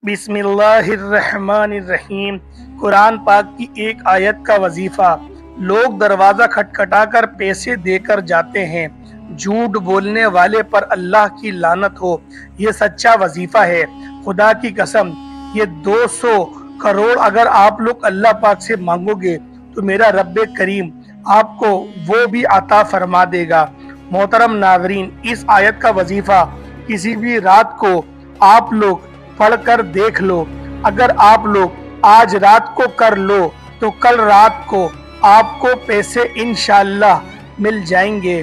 بسم اللہ الرحمن الرحیم۔ قرآن پاک کی ایک آیت کا وظیفہ۔ لوگ دروازہ کھٹکھٹا کر پیسے دے کر جاتے ہیں، جھوٹ بولنے والے پر اللہ کی لعنت ہو۔ یہ سچا وظیفہ ہے، خدا کی قسم۔ یہ 200 کروڑ اگر آپ لوگ اللہ پاک سے مانگو گے تو میرا رب کریم آپ کو وہ بھی عطا فرما دے گا۔ محترم ناظرین، اس آیت کا وظیفہ کسی بھی رات کو آپ لوگ پڑھ کر دیکھ لو۔ اگر آپ لوگ آج رات کو کر لو تو کل رات کو آپ کو پیسے انشاءاللہ مل جائیں گے۔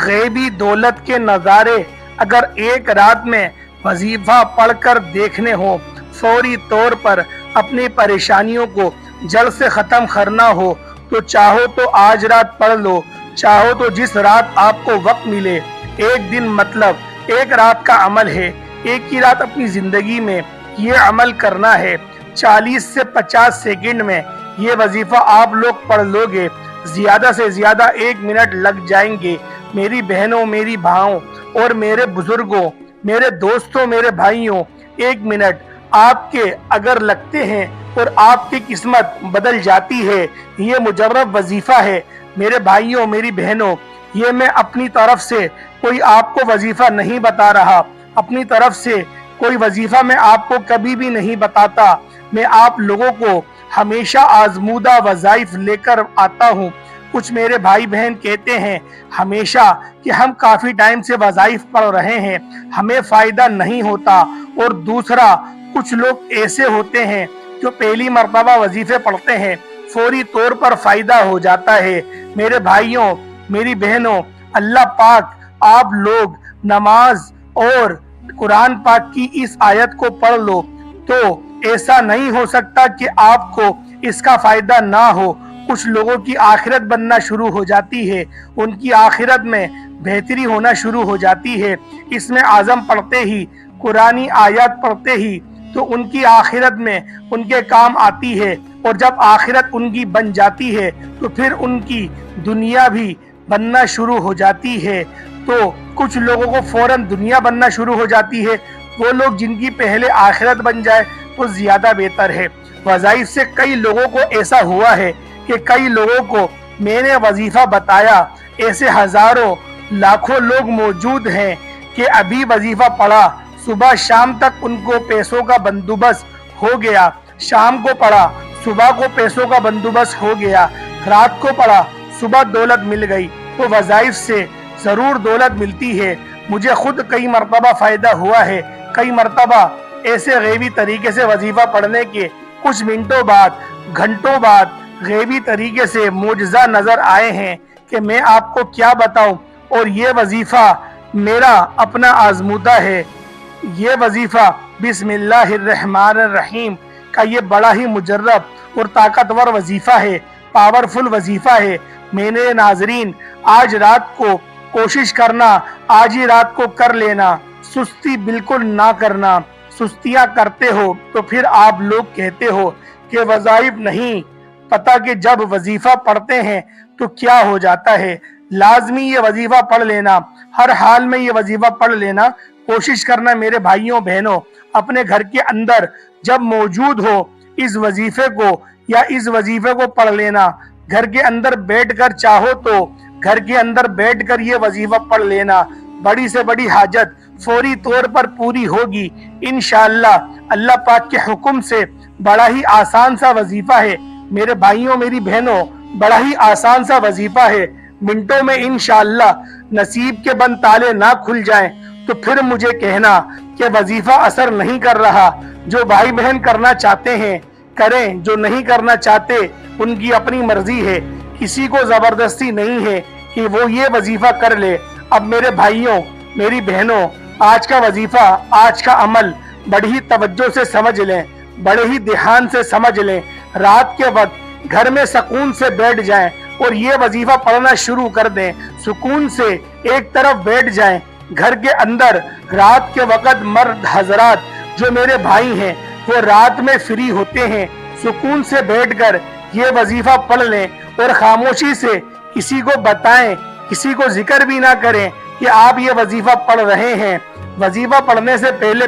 غیبی دولت کے نظارے اگر ایک رات میں وظیفہ پڑھ کر دیکھنے ہو، فوری طور پر اپنی پریشانیوں کو جڑ سے ختم کرنا ہو تو چاہو تو آج رات پڑھ لو، چاہو تو جس رات آپ کو وقت ملے۔ ایک دن مطلب ایک رات کا عمل ہے، ایک ہی رات اپنی زندگی میں یہ عمل کرنا ہے۔ 40 سے 50 سیکنڈ میں یہ وظیفہ آپ لوگ پڑھ لو گے، زیادہ سے زیادہ 1 منٹ لگ جائیں گے۔ میری بہنوں، میری بھائیوں اور میرے بزرگوں، میرے دوستوں، میرے بھائیوں، 1 منٹ آپ کے اگر لگتے ہیں اور آپ کی قسمت بدل جاتی ہے۔ یہ مجرب وظیفہ ہے میرے بھائیوں، میری بہنوں۔ یہ میں اپنی طرف سے کوئی آپ کو وظیفہ نہیں بتا رہا، اپنی طرف سے کوئی وظیفہ میں آپ کو کبھی بھی نہیں بتاتا۔ میں آپ لوگوں کو ہمیشہ آزمودہ وظائف لے کر آتا ہوں۔ کچھ میرے بھائی بہن کہتے ہیں ہمیشہ کہ ہم کافی ٹائم سے وظائف پڑھ رہے ہیں، ہمیں فائدہ نہیں ہوتا۔ اور دوسرا، کچھ لوگ ایسے ہوتے ہیں جو پہلی مرتبہ وظیفے پڑھتے ہیں، فوری طور پر فائدہ ہو جاتا ہے۔ میرے بھائیوں، میری بہنوں، اللہ پاک آپ لوگ نماز اور قرآن پاک کی اس آیت کو پڑھ لو تو ایسا نہیں ہو سکتا کہ آپ کو اس کا فائدہ نہ ہو۔ کچھ لوگوں کی آخرت بننا شروع ہو جاتی ہے، ان کی آخرت میں بہتری ہونا شروع ہو جاتی ہے۔ اس میں اعظم پڑھتے ہی، قرآنی آیات پڑھتے ہی تو ان کی آخرت میں ان کے کام آتی ہے، اور جب آخرت ان کی بن جاتی ہے تو پھر ان کی دنیا بھی بننا شروع ہو جاتی ہے۔ تو کچھ لوگوں کو فوراً دنیا بننا شروع ہو جاتی ہے، وہ لوگ جن کی پہلے آخرت بن جائے وہ زیادہ بہتر ہے۔ وظائف سے کئی لوگوں کو ایسا ہوا ہے کہ کئی لوگوں کو میں نے وظیفہ بتایا، ایسے ہزاروں لاکھوں لوگ موجود ہیں کہ ابھی وظیفہ پڑھا، صبح شام تک ان کو پیسوں کا بندوبست ہو گیا، شام کو پڑھا صبح کو پیسوں کا بندوبست ہو گیا، رات کو پڑھا صبح دولت مل گئی۔ تو وظائف سے ضرور دولت ملتی ہے۔ مجھے خود کئی مرتبہ فائدہ ہوا ہے، کئی مرتبہ ایسے غیبی طریقے سے وظیفہ پڑھنے کے کچھ منٹوں بعد، گھنٹوں بعد غیبی طریقے سے معجزہ نظر آئے ہیں کہ میں آپ کو کیا بتاؤں۔ اور یہ وظیفہ میرا اپنا آزمودہ ہے۔ یہ وظیفہ بسم اللہ الرحمن الرحیم کا یہ بڑا ہی مجرب اور طاقتور وظیفہ ہے، پاورفل وظیفہ ہے۔ میرے ناظرین، آج رات کو کوشش کرنا، آج ہی رات کو کر لینا، سستی بالکل نہ کرنا۔ سستیاں کرتے ہو تو پھر آپ لوگ کہتے ہو کہ وظائف نہیں پتہ کہ جب وظیفہ پڑھتے ہیں تو کیا ہو جاتا ہے۔ لازمی یہ وظیفہ پڑھ لینا، ہر حال میں یہ وظیفہ پڑھ لینا۔ کوشش کرنا میرے بھائیوں بہنوں، اپنے گھر کے اندر جب موجود ہو اس وظیفے کو یا اس وظیفے کو پڑھ لینا۔ گھر کے اندر بیٹھ کر چاہو تو گھر کے اندر بیٹھ کر یہ وظیفہ پڑھ لینا، بڑی سے بڑی حاجت فوری طور پر پوری ہوگی انشاءاللہ۔ اللہ پاک کے حکم سے بڑا ہی آسان سا وظیفہ ہے میرے بھائیوں، میری بہنوں، بڑا ہی آسان سا وظیفہ ہے۔ منٹوں میں انشاءاللہ نصیب کے بند تالے نہ کھل جائیں تو پھر مجھے کہنا کہ وظیفہ اثر نہیں کر رہا۔ جو بھائی بہن کرنا چاہتے ہیں کریں، جو نہیں کرنا چاہتے ان کی اپنی مرضی ہے، کسی کو زبردستی نہیں ہے کہ وہ یہ وظیفہ کر لے۔ اب میرے بھائیوں، میری بہنوں، آج کا وظیفہ، آج کا عمل بڑی ہی توجہ سے سمجھ لیں، بڑے ہی دھیان سے سمجھ لیں۔ رات کے وقت گھر میں سکون سے بیٹھ جائیں اور یہ وظیفہ پڑھنا شروع کر دیں، سکون سے ایک طرف بیٹھ جائیں۔ گھر کے اندر رات کے وقت مرد حضرات جو میرے بھائی ہیں وہ رات میں فری ہوتے ہیں، سکون سے بیٹھ کر یہ وظیفہ پڑھ لیں اور خاموشی سے کسی کو بتائیں، کسی کو ذکر بھی نہ کریں کہ آپ یہ وظیفہ پڑھ رہے ہیں۔ وظیفہ پڑھنے سے پہلے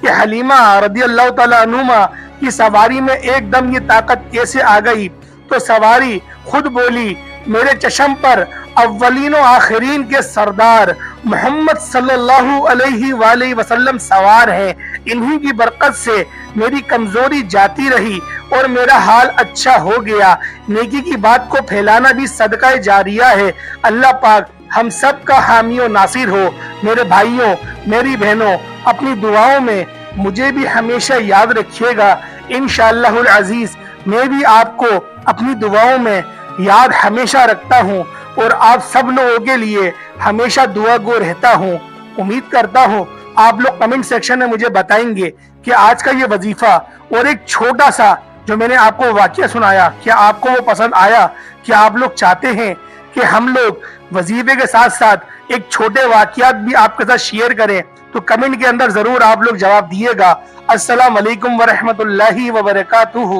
کہ حلیمہ رضی اللہ تعالیٰ عنہما کی سواری میں ایک دم یہ طاقت کیسے آ گئی؟ تو سواری خود بولی میرے چشم پر اولین و آخرین کے سردار محمد صلی اللہ علیہ وآلہ وسلم سوار ہیں، انہی کی برکت سے میری کمزوری جاتی رہی اور میرا حال اچھا ہو گیا۔ نیکی کی بات کو پھیلانا بھی صدقہ جاریہ ہے۔ اللہ پاک ہم سب کا حامی و ناصر ہو۔ میرے بھائیوں، میری بہنوں، اپنی دعاؤں میں مجھے بھی ہمیشہ یاد رکھیے گا۔ انشاءاللہ العزیز میں بھی آپ کو اپنی دعاؤں میں یاد ہمیشہ رکھتا ہوں اور آپ سب لوگوں کے لیے ہمیشہ دعا گو رہتا ہوں۔ امید کرتا ہوں آپ لوگ کمنٹ سیکشن میں مجھے بتائیں گے کہ آج کا یہ وظیفہ اور ایک چھوٹا سا جو میں نے آپ کو واقعہ سنایا، کیا آپ کو وہ پسند آیا؟ کیا آپ لوگ چاہتے ہیں کہ ہم لوگ وظیفے کے ساتھ ساتھ ایک چھوٹے واقعات بھی آپ کے ساتھ شیئر کریں؟ تو کمنٹ کے اندر ضرور آپ لوگ جواب دیے گا۔ السلام علیکم ورحمۃ اللہ وبرکاتہ۔